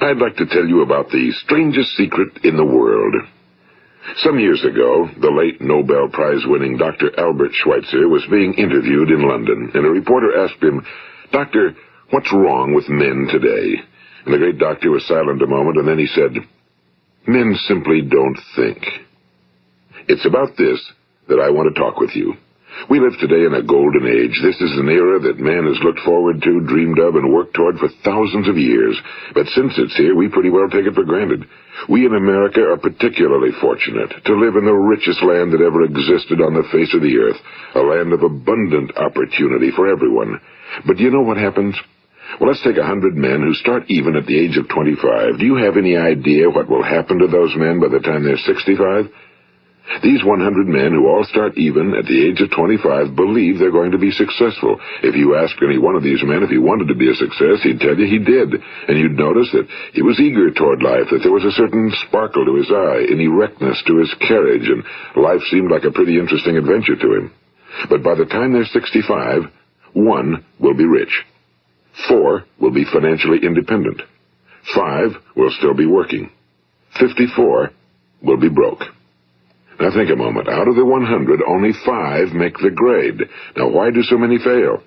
I'd like to tell you about the strangest secret in the world. Some years ago, the late Nobel Prize-winning Dr. Albert Schweitzer was being interviewed in London, and a reporter asked him, "Doctor, what's wrong with men today?" And the great doctor was silent a moment, and then he said, "Men simply don't think." It's about this that I want to talk with you. We live today in a golden age. This is an era that man has looked forward to, dreamed of, and worked toward for thousands of years. But since it's here, we pretty well take it for granted. We in America are particularly fortunate to live in the richest land that ever existed on the face of the earth, a land of abundant opportunity for everyone. But do you know what happens? Well, let's take 100 men who start even at the age of 25. Do you have any idea what will happen to those men by the time they're 65? These 100 men who all start even at the age of 25 believe they're going to be successful. If you asked any one of these men if he wanted to be a success, he'd tell you he did. And you'd notice that he was eager toward life, that there was a certain sparkle to his eye, an erectness to his carriage, and life seemed like a pretty interesting adventure to him. But by the time they're 65, 1 will be rich. 4 will be financially independent. 5 will still be working. 54 will be broke. Now think a moment. Out of the 100, only 5 make the grade. Now why do so many fail?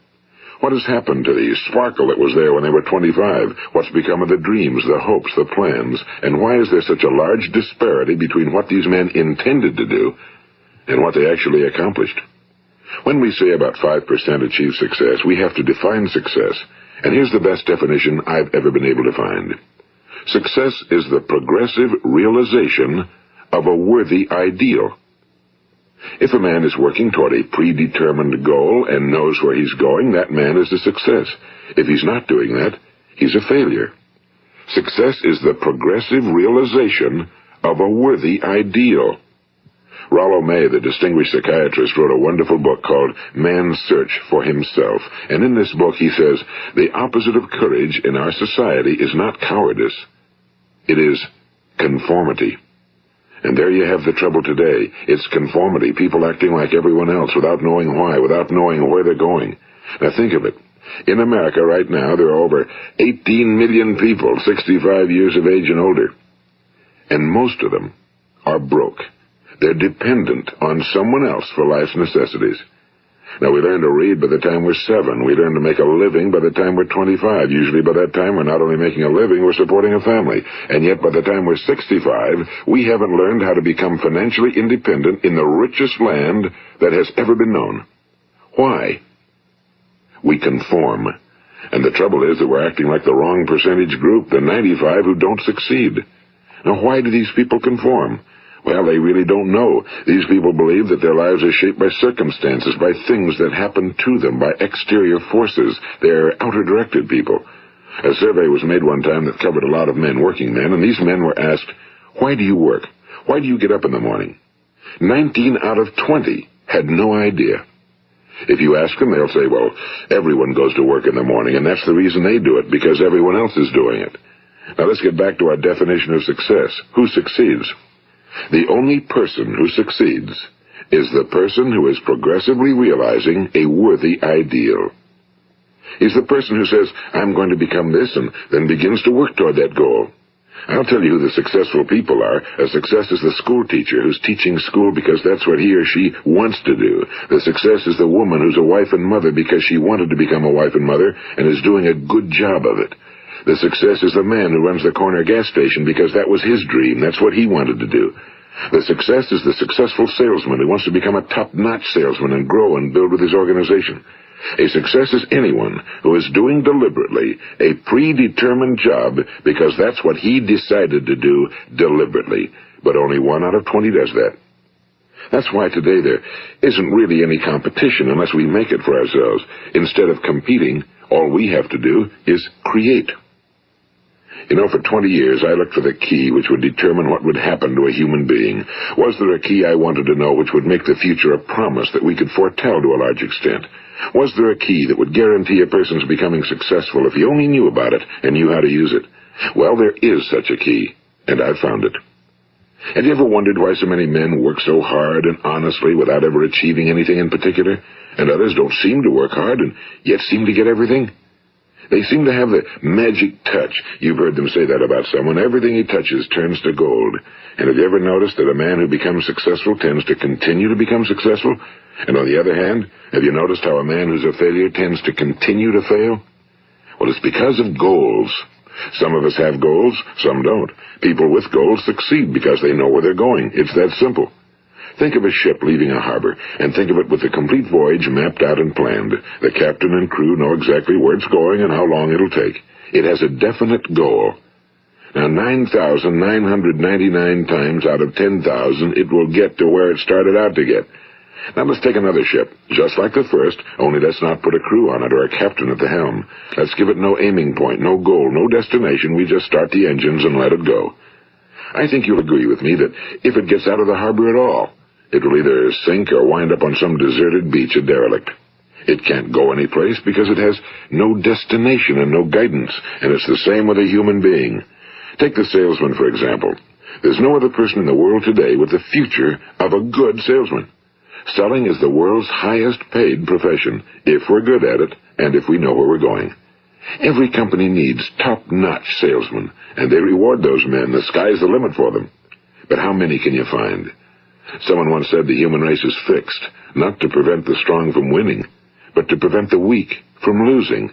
What has happened to the sparkle that was there when they were 25? What's become of the dreams, the hopes, the plans? And why is there such a large disparity between what these men intended to do and what they actually accomplished? When we say about 5% achieve success, we have to define success. And here's the best definition I've ever been able to find. Success is the progressive realization of a worthy ideal. If a man is working toward a predetermined goal and knows where he's going, that man is a success. If he's not doing that, he's a failure. Success is the progressive realization of a worthy ideal. Rollo May, the distinguished psychiatrist, wrote a wonderful book called Man's Search for Himself. And in this book he says, the opposite of courage in our society is not cowardice. It is conformity. And there you have the trouble today. It's conformity, people acting like everyone else without knowing why, without knowing where they're going. Now think of it. In America right now, there are over 18 million people 65 years of age and older. And most of them are broke. They're dependent on someone else for life's necessities. Now, we learn to read by the time we're 7. We learn to make a living by the time we're 25. Usually by that time, we're not only making a living, we're supporting a family. And yet, by the time we're 65, we haven't learned how to become financially independent in the richest land that has ever been known. Why? We conform. And the trouble is that we're acting like the wrong percentage group, the 95 who don't succeed. Now, why do these people conform? Well, they really don't know. These people believe that their lives are shaped by circumstances, by things that happen to them, by exterior forces. They're outer-directed people. A survey was made one time that covered a lot of men, working men, and these men were asked, "Why do you work? Why do you get up in the morning?" 19 out of 20 had no idea. If you ask them, they'll say, well, everyone goes to work in the morning, and that's the reason they do it, because everyone else is doing it. Now let's get back to our definition of success. Who succeeds? The only person who succeeds is the person who is progressively realizing a worthy ideal. He's the person who says, I'm going to become this, and then begins to work toward that goal. I'll tell you who the successful people are. A success is the school teacher who's teaching school because that's what he or she wants to do. The success is the woman who's a wife and mother because she wanted to become a wife and mother and is doing a good job of it. The success is the man who runs the corner gas station because that was his dream. That's what he wanted to do. The success is the successful salesman who wants to become a top-notch salesman and grow and build with his organization. A success is anyone who is doing deliberately a predetermined job because that's what he decided to do deliberately. But only 1 out of 20 does that. That's why today there isn't really any competition unless we make it for ourselves. Instead of competing, all we have to do is create. You know, for 20 years, I looked for the key which would determine what would happen to a human being. Was there a key I wanted to know which would make the future a promise that we could foretell to a large extent? Was there a key that would guarantee a person's becoming successful if he only knew about it and knew how to use it? Well, there is such a key, and I've found it. Have you ever wondered why so many men work so hard and honestly without ever achieving anything in particular, and others don't seem to work hard and yet seem to get everything? They seem to have the magic touch. You've heard them say that about someone. Everything he touches turns to gold. And have you ever noticed that a man who becomes successful tends to continue to become successful? And on the other hand, have you noticed how a man who's a failure tends to continue to fail? Well, it's because of goals. Some of us have goals, some don't. People with goals succeed because they know where they're going. It's that simple. Think of a ship leaving a harbor, and think of it with the complete voyage mapped out and planned. The captain and crew know exactly where it's going and how long it'll take. It has a definite goal. Now, 9,999 times out of 10,000, it will get to where it started out to get. Now, let's take another ship, just like the first, only let's not put a crew on it or a captain at the helm. Let's give it no aiming point, no goal, no destination. We just start the engines and let it go. I think you'll agree with me that if it gets out of the harbor at all, it will either sink or wind up on some deserted beach, a derelict. It can't go anyplace because it has no destination and no guidance, and it's the same with a human being. Take the salesman, for example. There's no other person in the world today with the future of a good salesman. Selling is the world's highest paid profession, if we're good at it and if we know where we're going. Every company needs top-notch salesmen, and they reward those men. The sky's the limit for them. But how many can you find? Someone once said the human race is fixed, not to prevent the strong from winning, but to prevent the weak from losing.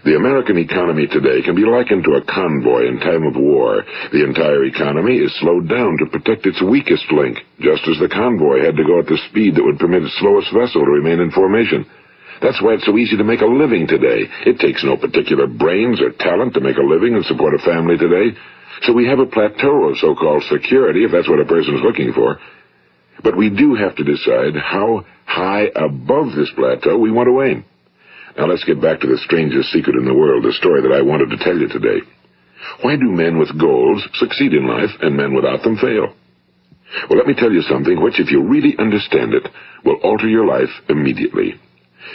The American economy today can be likened to a convoy in time of war. The entire economy is slowed down to protect its weakest link, just as the convoy had to go at the speed that would permit its slowest vessel to remain in formation. That's why it's so easy to make a living today. It takes no particular brains or talent to make a living and support a family today. So we have a plateau of so-called security, if that's what a person's looking for. But we do have to decide how high above this plateau we want to aim. Now let's get back to the strangest secret in the world, the story that I wanted to tell you today. Why do men with goals succeed in life and men without them fail? Well, let me tell you something which, if you really understand it, will alter your life immediately.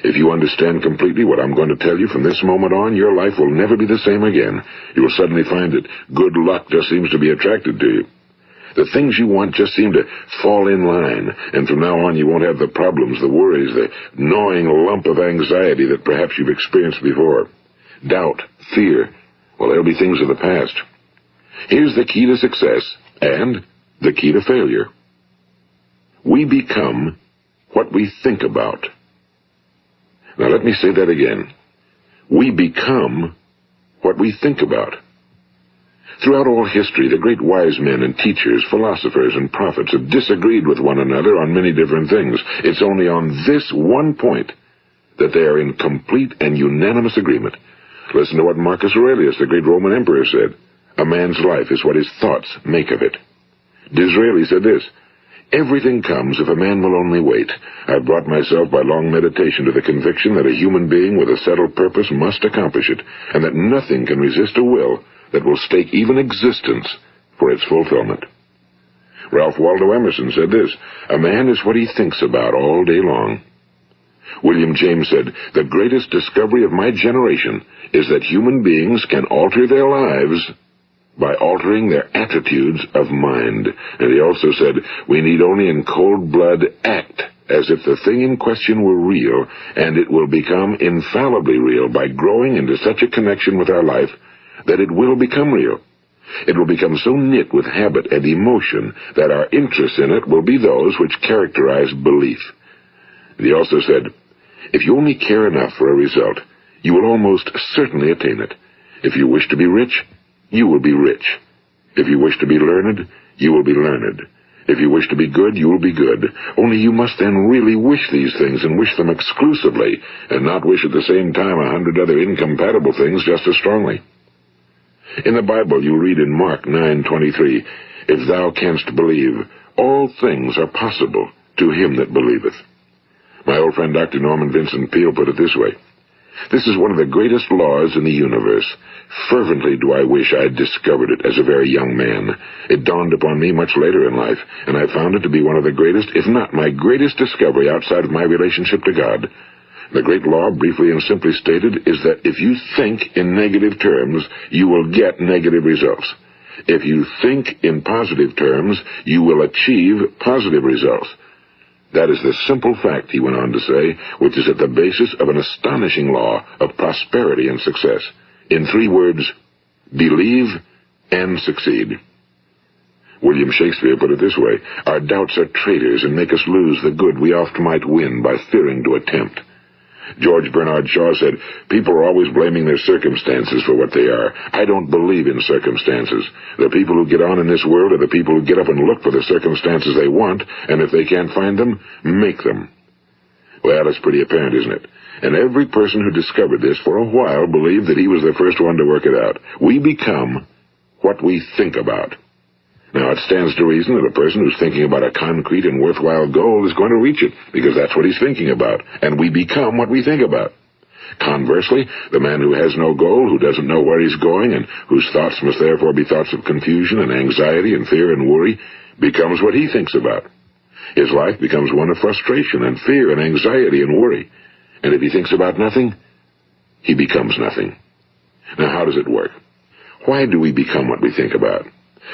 If you understand completely what I'm going to tell you from this moment on, your life will never be the same again. You will suddenly find that good luck just seems to be attracted to you. The things you want just seem to fall in line, and from now on you won't have the problems, the worries, the gnawing lump of anxiety that perhaps you've experienced before. Doubt, fear, well, they'll be things of the past. Here's the key to success and the key to failure. We become what we think about. Now let me say that again. We become what we think about. Throughout all history, the great wise men and teachers, philosophers and prophets have disagreed with one another on many different things. It's only on this one point that they are in complete and unanimous agreement. Listen to what Marcus Aurelius, the great Roman emperor, said. A man's life is what his thoughts make of it. Disraeli said this, everything comes if a man will only wait. I've brought myself by long meditation to the conviction that a human being with a settled purpose must accomplish it, and that nothing can resist a will that will stake even existence for its fulfillment. Ralph Waldo Emerson said this, a man is what he thinks about all day long. William James said, the greatest discovery of my generation is that human beings can alter their lives by altering their attitudes of mind. And he also said, we need only in cold blood act as if the thing in question were real, and it will become infallibly real by growing into such a connection with our life that it will become real. It will become so knit with habit and emotion that our interest in it will be those which characterize belief. And he also said, if you only care enough for a result, you will almost certainly attain it. If you wish to be rich, you will be rich. If you wish to be learned, you will be learned. If you wish to be good, you will be good. Only you must then really wish these things and wish them exclusively, and not wish at the same time 100 other incompatible things just as strongly. In the Bible, you read in Mark 9:23, if thou canst believe, all things are possible to him that believeth. My old friend Dr. Norman Vincent Peale put it this way, this is one of the greatest laws in the universe. Fervently do I wish I had discovered it as a very young man. It dawned upon me much later in life, and I found it to be one of the greatest, if not my greatest discovery outside of my relationship to God. The great law, briefly and simply stated, is that if you think in negative terms, you will get negative results. If you think in positive terms, you will achieve positive results. That is the simple fact, he went on to say, which is at the basis of an astonishing law of prosperity and success. In 3 words, believe and succeed. William Shakespeare put it this way: our doubts are traitors and make us lose the good we oft might win by fearing to attempt. George Bernard Shaw said, people are always blaming their circumstances for what they are. I don't believe in circumstances. The people who get on in this world are the people who get up and look for the circumstances they want, and if they can't find them, make them. Well, it's pretty apparent, isn't it? And every person who discovered this for a while believed that he was the first one to work it out. We become what we think about. Now, it stands to reason that a person who's thinking about a concrete and worthwhile goal is going to reach it, because that's what he's thinking about, and we become what we think about. Conversely, the man who has no goal, who doesn't know where he's going, and whose thoughts must therefore be thoughts of confusion and anxiety and fear and worry, becomes what he thinks about. His life becomes one of frustration and fear and anxiety and worry. And if he thinks about nothing, he becomes nothing. Now, how does it work? Why do we become what we think about?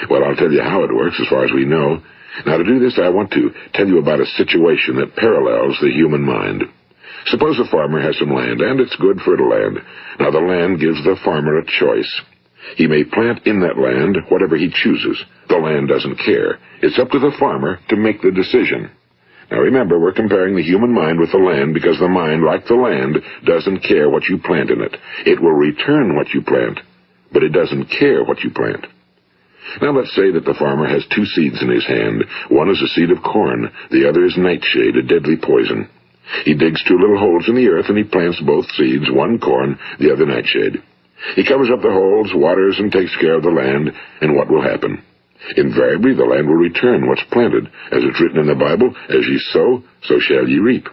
Well, I'll tell you how it works as far as we know. Now, to do this, I want to tell you about a situation that parallels the human mind. Suppose a farmer has some land, and it's good fertile land. Now, the land gives the farmer a choice. He may plant in that land whatever he chooses. The land doesn't care. It's up to the farmer to make the decision. Now, remember, we're comparing the human mind with the land because the mind, like the land, doesn't care what you plant in it. It will return what you plant, but it doesn't care what you plant. Now let's say that the farmer has 2 seeds in his hand. One is a seed of corn, the other is nightshade, a deadly poison. He digs 2 little holes in the earth and he plants both seeds, one corn, the other nightshade. He covers up the holes, waters, and takes care of the land, and what will happen? Invariably the land will return what's planted. As it's written in the Bible, as ye sow, so shall ye reap.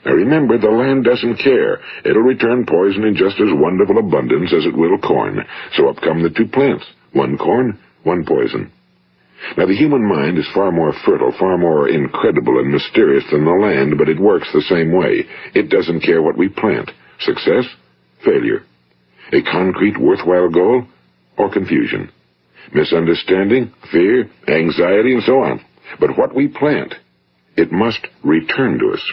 Now remember, the land doesn't care. It'll return poison in just as wonderful abundance as it will corn. So up come the 2 plants, one corn, one poison. Now, the human mind is far more fertile, far more incredible and mysterious than the land, but it works the same way. It doesn't care what we plant. Success, failure. A concrete, worthwhile goal, or confusion. Misunderstanding, fear, anxiety, and so on. But what we plant, it must return to us.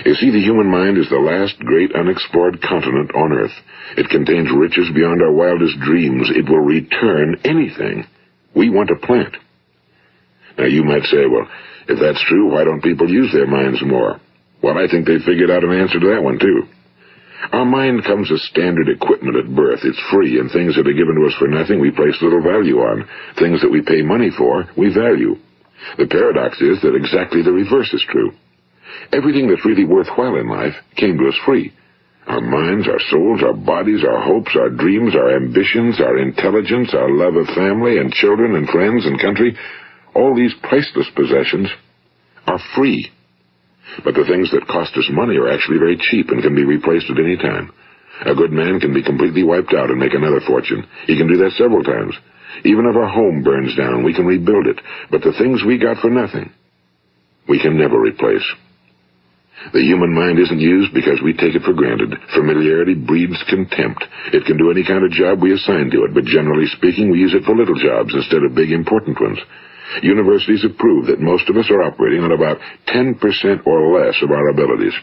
You see, the human mind is the last great unexplored continent on Earth. It contains riches beyond our wildest dreams. It will return anything we want to plant. Now, you might say, well, if that's true, why don't people use their minds more? Well, I think they figured out an answer to that one, too. Our mind comes as standard equipment at birth. It's free, and things that are given to us for nothing we place little value on. Things that we pay money for, we value. The paradox is that exactly the reverse is true. Everything that's really worthwhile in life came to us free. Our minds, our souls, our bodies, our hopes, our dreams, our ambitions, our intelligence, our love of family and children and friends and country, all these priceless possessions are free. But the things that cost us money are actually very cheap and can be replaced at any time. A good man can be completely wiped out and make another fortune. He can do that several times. Even if our home burns down, we can rebuild it. But the things we got for nothing, we can never replace. The human mind isn't used because we take it for granted. Familiarity breeds contempt. It can do any kind of job we assign to it, but generally speaking, we use it for little jobs instead of big, important ones. Universities have proved that most of us are operating on about 10% or less of our abilities.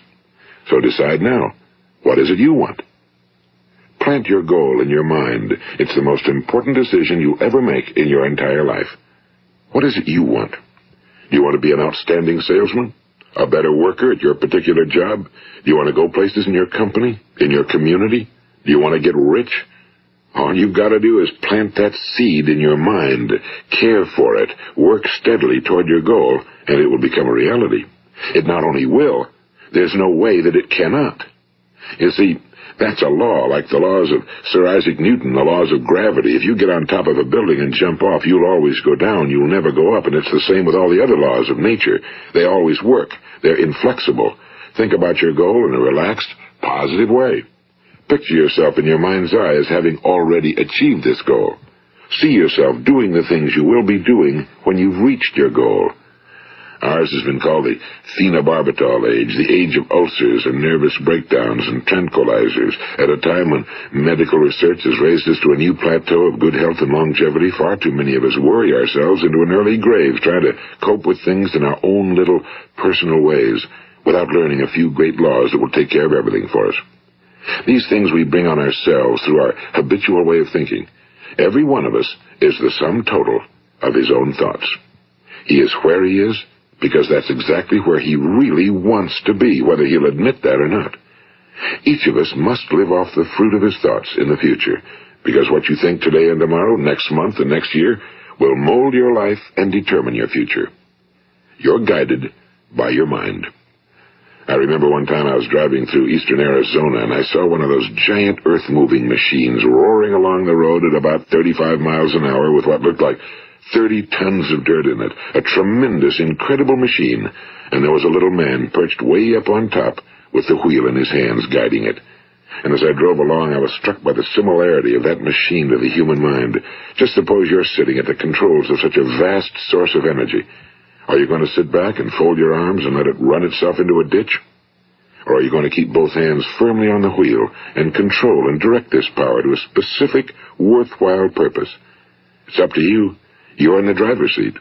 So decide now, what is it you want? Plant your goal in your mind. It's the most important decision you'll ever make in your entire life. What is it you want? Do you want to be an outstanding salesman? A better worker at your particular job? Do you want to go places in your company? In your community? Do you want to get rich? All you've got to do is plant that seed in your mind, care for it, work steadily toward your goal, and it will become a reality. It not only will, there's no way that it cannot. You see, that's a law, like the laws of Sir Isaac Newton, the laws of gravity. If you get on top of a building and jump off, you'll always go down. You'll never go up, and it's the same with all the other laws of nature. They always work. They're inflexible. Think about your goal in a relaxed, positive way. Picture yourself in your mind's eye as having already achieved this goal. See yourself doing the things you will be doing when you've reached your goal. Ours has been called the phenobarbital age, the age of ulcers and nervous breakdowns and tranquilizers. At a time when medical research has raised us to a new plateau of good health and longevity, far too many of us worry ourselves into an early grave trying to cope with things in our own little personal ways without learning a few great laws that will take care of everything for us. These things we bring on ourselves through our habitual way of thinking. Every one of us is the sum total of his own thoughts. He is where he is because that's exactly where he really wants to be, whether he'll admit that or not. Each of us must live off the fruit of his thoughts in the future, because what you think today and tomorrow, next month and next year, will mold your life and determine your future. You're guided by your mind. I remember one time I was driving through eastern Arizona, and I saw one of those giant earth-moving machines roaring along the road at about 35 miles an hour with what looked like 30 tons of dirt in it. A tremendous, incredible machine, and there was a little man perched way up on top with the wheel in his hands guiding it. And as I drove along, I was struck by the similarity of that machine to the human mind. Just suppose you're sitting at the controls of such a vast source of energy. Are you going to sit back and fold your arms and let it run itself into a ditch? Or are you going to keep both hands firmly on the wheel and control and direct this power to a specific, worthwhile purpose? It's up to you. You're in the driver's seat.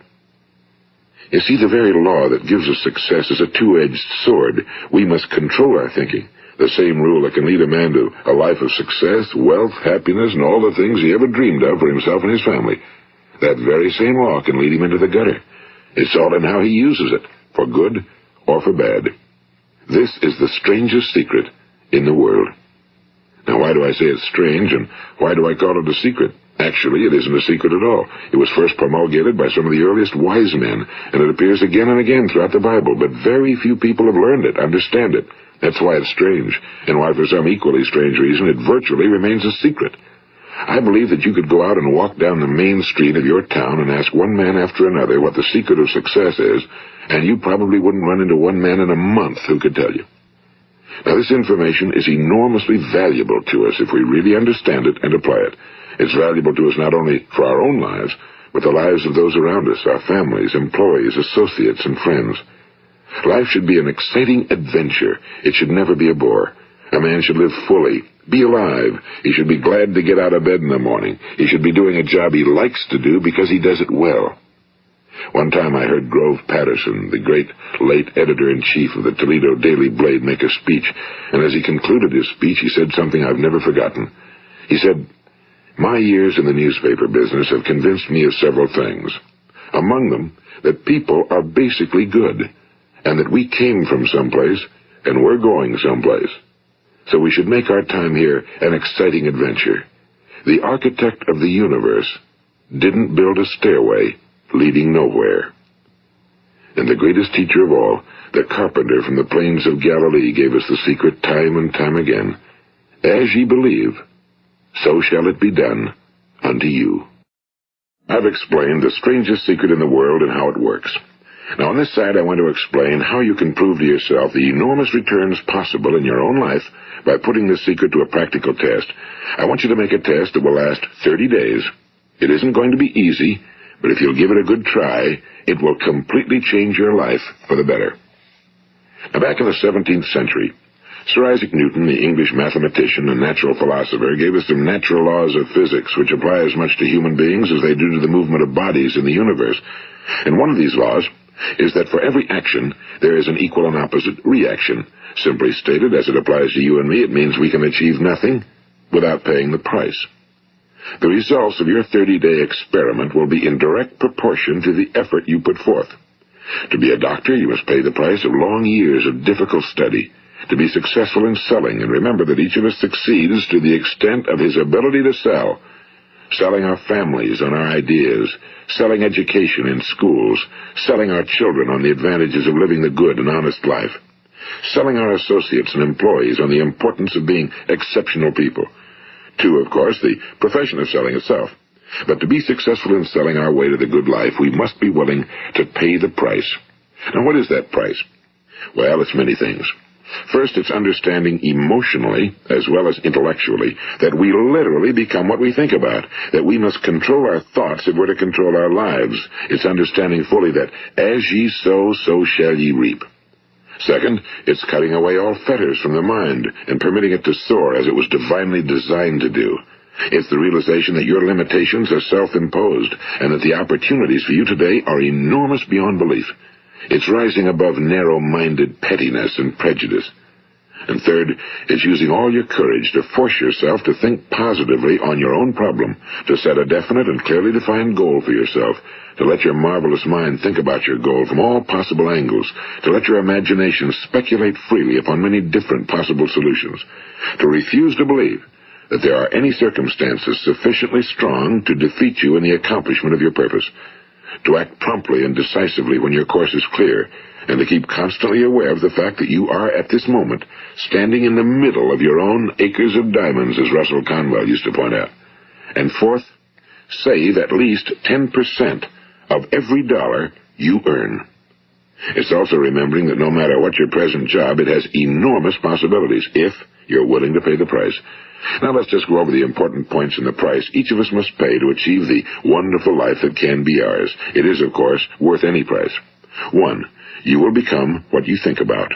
You see, the very law that gives us success is a two-edged sword. We must control our thinking. The same rule that can lead a man to a life of success, wealth, happiness, and all the things he ever dreamed of for himself and his family. That very same law can lead him into the gutter. It's all in how he uses it, for good or for bad. This is the strangest secret in the world. Now, why do I say it's strange, and why do I call it a secret? Actually, it isn't a secret at all. It was first promulgated by some of the earliest wise men, and it appears again and again throughout the Bible, but very few people have learned it, understand it. That's why it's strange, and why for some equally strange reason it virtually remains a secret. I believe that you could go out and walk down the main street of your town and ask one man after another what the secret of success is, and you probably wouldn't run into one man in a month who could tell you. Now, this information is enormously valuable to us if we really understand it and apply it. It's valuable to us not only for our own lives, but the lives of those around us, our families, employees, associates, and friends. Life should be an exciting adventure. It should never be a bore. A man should live fully, be alive. He should be glad to get out of bed in the morning. He should be doing a job he likes to do because he does it well. One time I heard Grove Patterson, the great late editor-in-chief of the Toledo Daily Blade, make a speech, and as he concluded his speech, he said something I've never forgotten. He said, "My years in the newspaper business have convinced me of several things. Among them, that people are basically good, and that we came from someplace, and we're going someplace. So we should make our time here an exciting adventure. The architect of the universe didn't build a stairway leading nowhere." And the greatest teacher of all, the carpenter from the plains of Galilee, gave us the secret time and time again. As ye believe, so shall it be done unto you. I've explained the strangest secret in the world and how it works. Now, on this side, I want to explain how you can prove to yourself the enormous returns possible in your own life by putting this secret to a practical test. I want you to make a test that will last 30 days. It isn't going to be easy, but if you'll give it a good try, it will completely change your life for the better. Now, back in the 17th century, Sir Isaac Newton, the English mathematician and natural philosopher, gave us some natural laws of physics which apply as much to human beings as they do to the movement of bodies in the universe. And one of these laws is that for every action, there is an equal and opposite reaction. Simply stated, as it applies to you and me, it means we can achieve nothing without paying the price. The results of your 30-day experiment will be in direct proportion to the effort you put forth. To be a doctor, you must pay the price of long years of difficult study. To be successful in selling, and remember that each of us succeeds to the extent of his ability to sell. Selling our families on our ideas, selling education in schools, selling our children on the advantages of living the good and honest life, selling our associates and employees on the importance of being exceptional people. To, of course, the profession of selling itself. But to be successful in selling our way to the good life, we must be willing to pay the price. Now, what is that price? Well, it's many things. First, it's understanding emotionally, as well as intellectually, that we literally become what we think about, that we must control our thoughts if we're to control our lives. It's understanding fully that as ye sow, so shall ye reap. Second, it's cutting away all fetters from the mind and permitting it to soar as it was divinely designed to do. It's the realization that your limitations are self-imposed and that the opportunities for you today are enormous beyond belief. It's rising above narrow-minded pettiness and prejudice. And third, it's using all your courage to force yourself to think positively on your own problem, to set a definite and clearly defined goal for yourself, to let your marvelous mind think about your goal from all possible angles, to let your imagination speculate freely upon many different possible solutions, to refuse to believe that there are any circumstances sufficiently strong to defeat you in the accomplishment of your purpose, to act promptly and decisively when your course is clear, and to keep constantly aware of the fact that you are, at this moment, standing in the middle of your own acres of diamonds, as Russell Conwell used to point out. And fourth, save at least 10% of every dollar you earn. It's also remembering that no matter what your present job, it has enormous possibilities, if you're willing to pay the price. Now let's just go over the important points in the price each of us must pay to achieve the wonderful life that can be ours. It is, of course, worth any price. 1. You will become what you think about.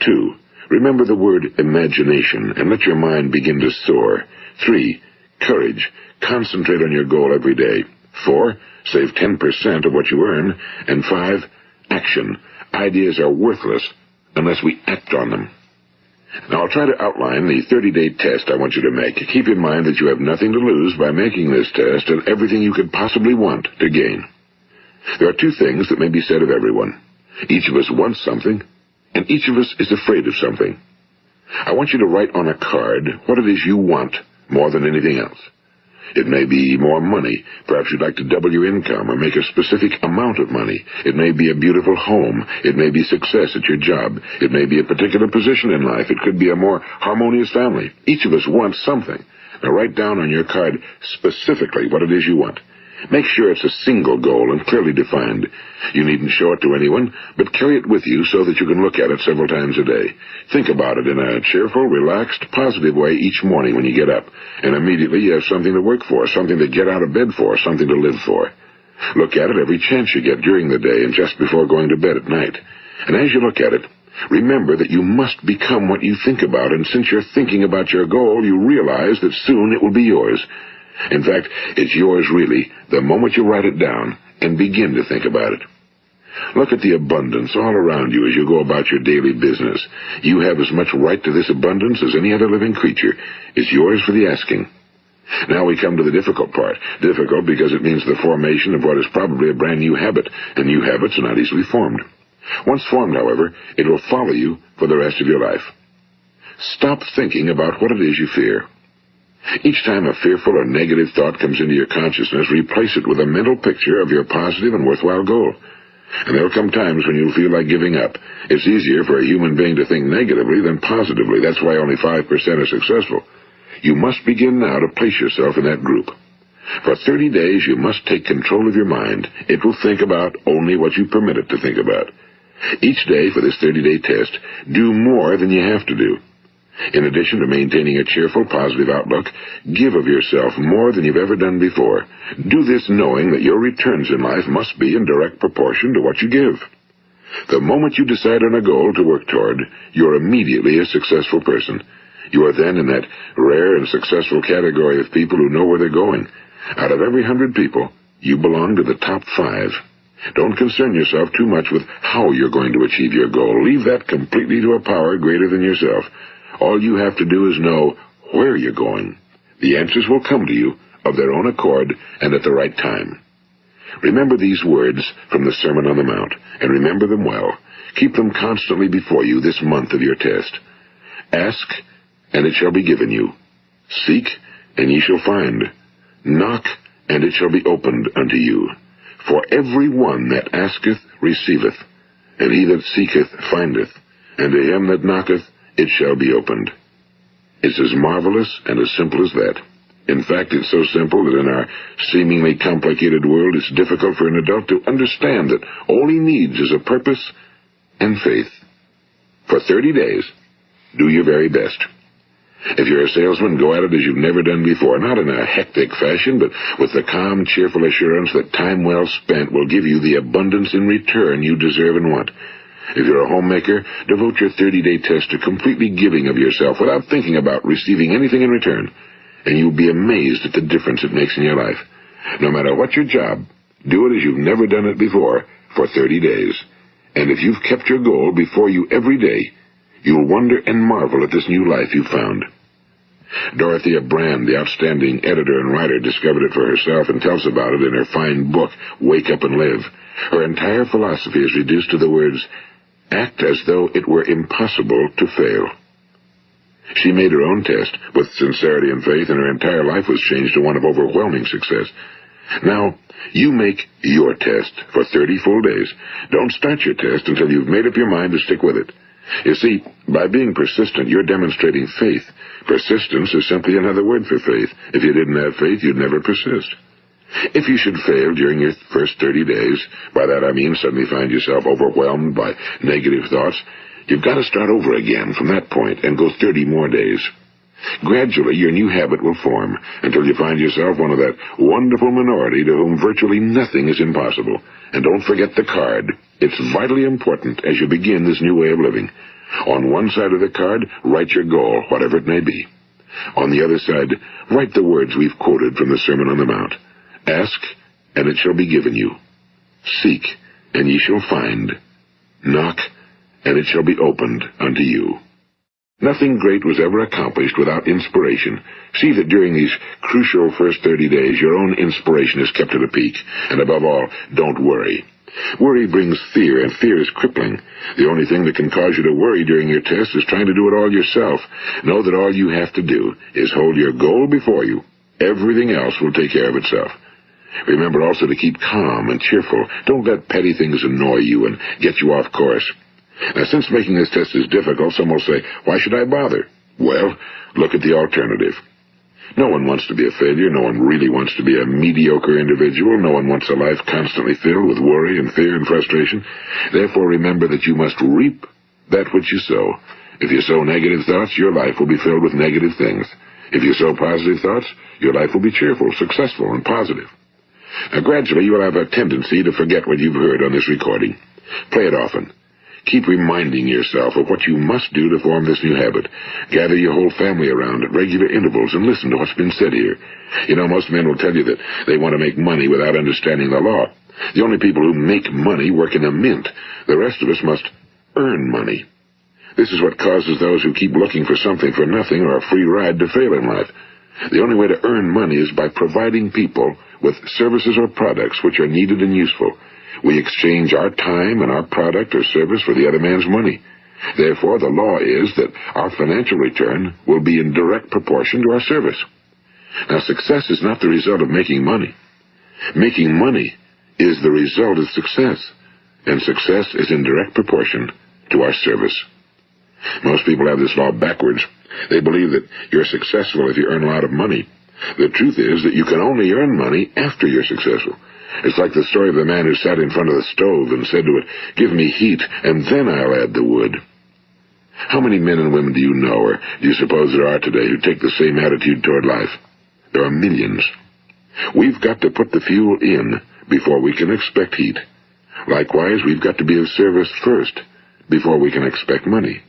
2. Remember the word imagination and let your mind begin to soar. 3. Courage. Concentrate on your goal every day. 4. Save 10% of what you earn. And 5. Action. Ideas are worthless unless we act on them. Now, I'll try to outline the 30-day test I want you to make. Keep in mind that you have nothing to lose by making this test and everything you could possibly want to gain. There are 2 things that may be said of everyone. Each of us wants something, and each of us is afraid of something. I want you to write on a card what it is you want more than anything else. It may be more money. Perhaps you'd like to double your income or make a specific amount of money. It may be a beautiful home. It may be success at your job. It may be a particular position in life. It could be a more harmonious family. Each of us wants something. Now write down on your card specifically what it is you want. Make sure it's a single goal and clearly defined. You needn't show it to anyone, but carry it with you so that you can look at it several times a day. Think about it in a cheerful, relaxed, positive way each morning when you get up, and immediately you have something to work for, something to get out of bed for, something to live for. Look at it every chance you get during the day and just before going to bed at night. And as you look at it, remember that you must become what you think about, and since you're thinking about your goal, you realize that soon it will be yours. In fact, it's yours really the moment you write it down and begin to think about it. Look at the abundance all around you as you go about your daily business. You have as much right to this abundance as any other living creature. It's yours for the asking. Now we come to the difficult part. Difficult because it means the formation of what is probably a brand new habit, and new habits are not easily formed. Once formed, however, it will follow you for the rest of your life. Stop thinking about what it is you fear. Each time a fearful or negative thought comes into your consciousness, replace it with a mental picture of your positive and worthwhile goal. And there will come times when you'll feel like giving up. It's easier for a human being to think negatively than positively. That's why only 5% are successful. You must begin now to place yourself in that group. For 30 days, you must take control of your mind. It will think about only what you permit it to think about. Each day for this 30-day test, do more than you have to do. In addition to maintaining a cheerful, positive outlook, give of yourself more than you've ever done before. Do this knowing that your returns in life must be in direct proportion to what you give. The moment you decide on a goal to work toward, you're immediately a successful person. You are then in that rare and successful category of people who know where they're going. Out of every 100 people, you belong to the top 5. Don't concern yourself too much with how you're going to achieve your goal. Leave that completely to a power greater than yourself. All you have to do is know where you're going. The answers will come to you of their own accord and at the right time. Remember these words from the Sermon on the Mount, and remember them well. Keep them constantly before you this month of your test. Ask, and it shall be given you. Seek, and ye shall find. Knock, and it shall be opened unto you. For every one that asketh receiveth, and he that seeketh findeth, and to him that knocketh it shall be opened. It's as marvelous and as simple as that. In fact, it's so simple that in our seemingly complicated world, it's difficult for an adult to understand that all he needs is a purpose and faith. For 30 days, Do your very best. If you're a salesman, go at it as you've never done before, not in a hectic fashion, but with the calm, cheerful assurance that time well spent will give you the abundance in return you deserve and want. If you're a homemaker, devote your 30-day test to completely giving of yourself without thinking about receiving anything in return, and you'll be amazed at the difference it makes in your life. No matter what your job, do it as you've never done it before for 30 days. And if you've kept your goal before you every day, you'll wonder and marvel at this new life you've found. Dorothea Brand, the outstanding editor and writer, discovered it for herself and tells about it in her fine book, Wake Up and Live. Her entire philosophy is reduced to the words, act as though it were impossible to fail. She made her own test with sincerity and faith, and her entire life was changed to one of overwhelming success. Now, you make your test for 30 full days. Don't start your test until you've made up your mind to stick with it. You see, by being persistent, you're demonstrating faith. Persistence is simply another word for faith. If you didn't have faith, you'd never persist. If you should fail during your first 30 days, by that I mean suddenly find yourself overwhelmed by negative thoughts, you've got to start over again from that point and go 30 more days. Gradually, your new habit will form until you find yourself one of that wonderful minority to whom virtually nothing is impossible. And don't forget the card. It's vitally important as you begin this new way of living. On one side of the card, write your goal, whatever it may be. On the other side, write the words we've quoted from the Sermon on the Mount. Ask, and it shall be given you. Seek, and ye shall find. Knock, and it shall be opened unto you. Nothing great was ever accomplished without inspiration. See that during these crucial first 30 days, your own inspiration is kept at a peak. And above all, don't worry. Worry brings fear, and fear is crippling. The only thing that can cause you to worry during your test is trying to do it all yourself. Know that all you have to do is hold your goal before you. Everything else will take care of itself. Remember also to keep calm and cheerful. Don't let petty things annoy you and get you off course. Now, since making this test is difficult, some will say, why should I bother? Well, look at the alternative. No one wants to be a failure. No one really wants to be a mediocre individual. No one wants a life constantly filled with worry and fear and frustration. Therefore, remember that you must reap that which you sow. If you sow negative thoughts, your life will be filled with negative things. If you sow positive thoughts, your life will be cheerful, successful, and positive. Now, gradually, you will have a tendency to forget what you've heard on this recording. Play it often. Keep reminding yourself of what you must do to form this new habit. Gather your whole family around at regular intervals and listen to what's been said here. You know, most men will tell you that they want to make money without understanding the law. The only people who make money work in a mint. The rest of us must earn money. This is what causes those who keep looking for something for nothing or a free ride to fail in life. The only way to earn money is by providing people with services or products which are needed and useful. We exchange our time and our product or service for the other man's money. Therefore, the law is that our financial return will be in direct proportion to our service. Now, success is not the result of making money. Making money is the result of success, and success is in direct proportion to our service. Most people have this law backwards. They believe that you're successful if you earn a lot of money. The truth is that you can only earn money after you're successful. It's like the story of the man who sat in front of the stove and said to it, "Give me heat, and then I'll add the wood." How many men and women do you know, or do you suppose there are today, who take the same attitude toward life? There are millions. We've got to put the fuel in before we can expect heat. Likewise, we've got to be of service first before we can expect money.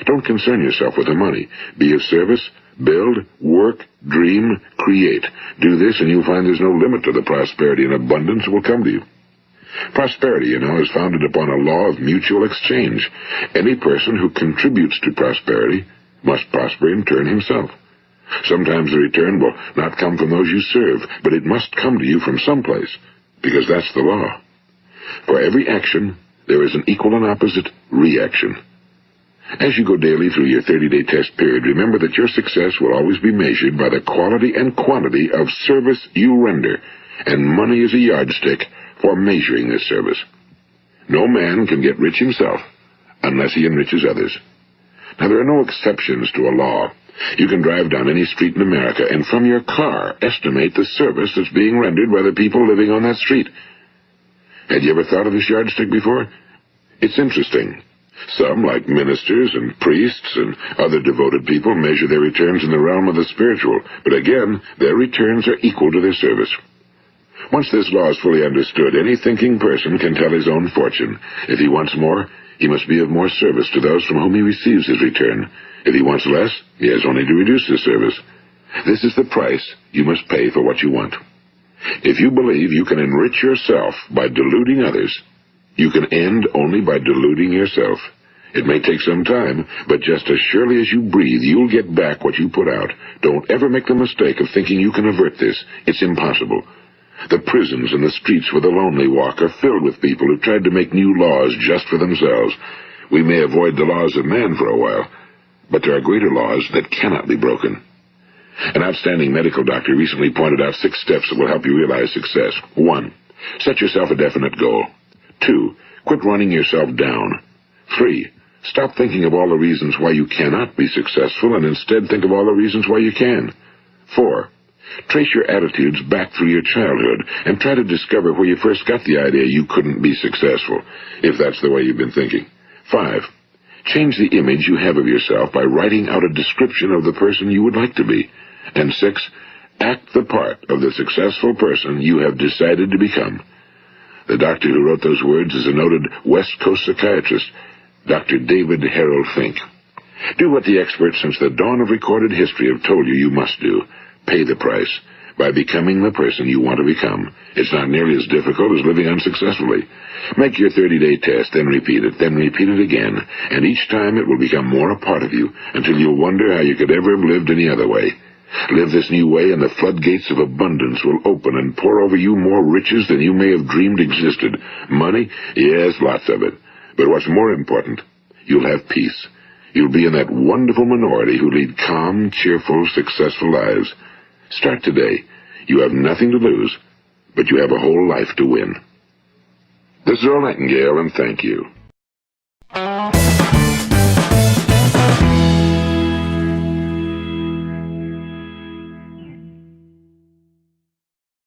Don't concern yourself with the money. Be of service, build, work, dream, create. Do this, and you'll find there's no limit to the prosperity and abundance that will come to you. Prosperity, you know, is founded upon a law of mutual exchange. Any person who contributes to prosperity must prosper in turn himself. Sometimes the return will not come from those you serve, but it must come to you from someplace, because that's the law. For every action, there is an equal and opposite reaction. As you go daily through your 30-day test period, remember that your success will always be measured by the quality and quantity of service you render, and money is a yardstick for measuring this service. No man can get rich himself unless he enriches others. Now, there are no exceptions to a law. You can drive down any street in America and from your car estimate the service that's being rendered by the people living on that street. Had you ever thought of this yardstick before? It's interesting. Some, like ministers and priests and other devoted people, measure their returns in the realm of the spiritual, but again, their returns are equal to their service. Once this law is fully understood, any thinking person can tell his own fortune. If he wants more, he must be of more service to those from whom he receives his return. If he wants less, he has only to reduce his service. This is the price you must pay for what you want. If you believe you can enrich yourself by deluding others, you can end only by deluding yourself. It may take some time, but just as surely as you breathe, you'll get back what you put out. Don't ever make the mistake of thinking you can avert this. It's impossible. The prisons and the streets where the lonely walk are filled with people who've tried to make new laws just for themselves. We may avoid the laws of man for a while, but there are greater laws that cannot be broken. An outstanding medical doctor recently pointed out 6 steps that will help you realize success. 1. Set yourself a definite goal. 2. Quit running yourself down. 3. Stop thinking of all the reasons why you cannot be successful and instead think of all the reasons why you can. 4. Trace your attitudes back through your childhood and try to discover where you first got the idea you couldn't be successful, if that's the way you've been thinking. 5. Change the image you have of yourself by writing out a description of the person you would like to be. And 6. Act the part of the successful person you have decided to become. The doctor who wrote those words is a noted West Coast psychiatrist, Dr. David Harold Fink. Do what the experts since the dawn of recorded history have told you you must do. Pay the price by becoming the person you want to become. It's not nearly as difficult as living unsuccessfully. Make your 30-day test, then repeat it again, and each time it will become more a part of you until you'll wonder how you could ever have lived any other way. Live this new way, and the floodgates of abundance will open and pour over you more riches than you may have dreamed existed. Money? Yes, lots of it. But what's more important, you'll have peace. You'll be in that wonderful minority who lead calm, cheerful, successful lives. Start today. You have nothing to lose, but you have a whole life to win. This is Earl Nightingale, and thank you.